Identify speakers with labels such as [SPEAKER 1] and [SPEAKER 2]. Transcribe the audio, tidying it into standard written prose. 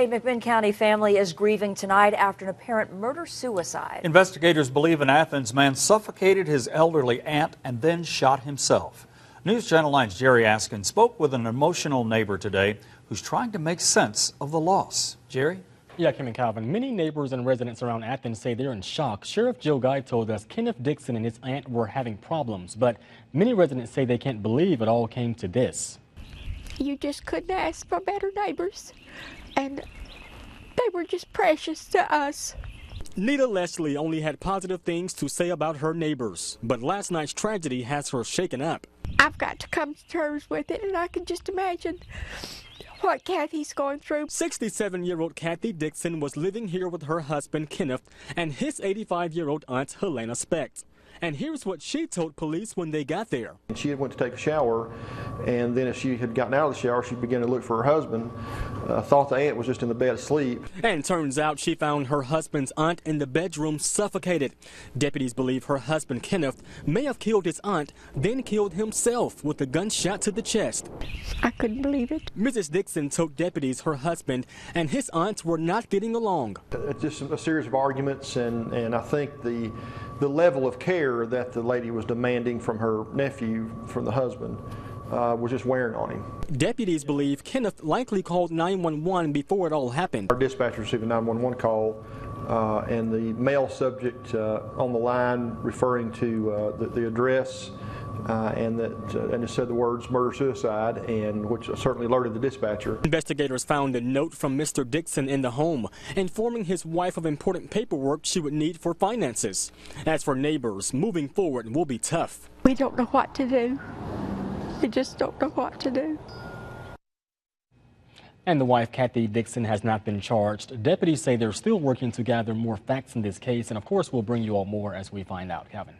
[SPEAKER 1] A McMinn County family is grieving tonight after an apparent murder-suicide.
[SPEAKER 2] Investigators believe an Athens man suffocated his elderly aunt and then shot himself. NewsChannel 9's Jerry Askin spoke with an emotional neighbor today who's trying to make sense of the loss. Jerry?
[SPEAKER 3] Yeah, Kim and Calvin. Many neighbors and residents around Athens say they're in shock. Sheriff Joe Guy told us Kenneth Dickson and his aunt were having problems, but many residents say they can't believe it all came to this.
[SPEAKER 4] You just couldn't ask for better neighbors, and they were just precious to us.
[SPEAKER 3] Nita Leslie only had positive things to say about her neighbors, but last night's tragedy has her shaken up.
[SPEAKER 4] I've got to come to terms with it, and I can just imagine what Kathy's going through.
[SPEAKER 3] 67-year-old Cathy Dickson was living here with her husband, Kenneth, and his 85-year-old aunt, Helena Spect. And here's what she told police when they got there.
[SPEAKER 5] She had went to take a shower, and then as she had gotten out of the shower, she began to look for her husband, thought the aunt was just in the bed asleep.
[SPEAKER 3] And turns out she found her husband's aunt in the bedroom suffocated. Deputies believe her husband, Kenneth, may have killed his aunt, then killed himself with a gunshot to the chest.
[SPEAKER 4] I couldn't believe it.
[SPEAKER 3] Mrs. Dickson told deputies her husband and his aunt were not getting along.
[SPEAKER 5] It's just a series of arguments, and I think the level of care that the lady was demanding from her nephew, from the husband, was just wearing on him.
[SPEAKER 3] Deputies believe Kenneth likely called 911 before it all happened.
[SPEAKER 5] Our dispatcher received a 911 call, and the male subject on the line referring to the address, and it said the words murder-suicide, and which certainly alerted the dispatcher.
[SPEAKER 3] Investigators found a note from Mr. Dickson in the home, informing his wife of important paperwork she would need for finances. As for neighbors, moving forward will be tough.
[SPEAKER 4] We don't know what to do. We just don't know what to do.
[SPEAKER 3] And the wife, Cathy Dickson, has not been charged. Deputies say they're still working to gather more facts in this case, and of course we'll bring you all more as we find out. Calvin.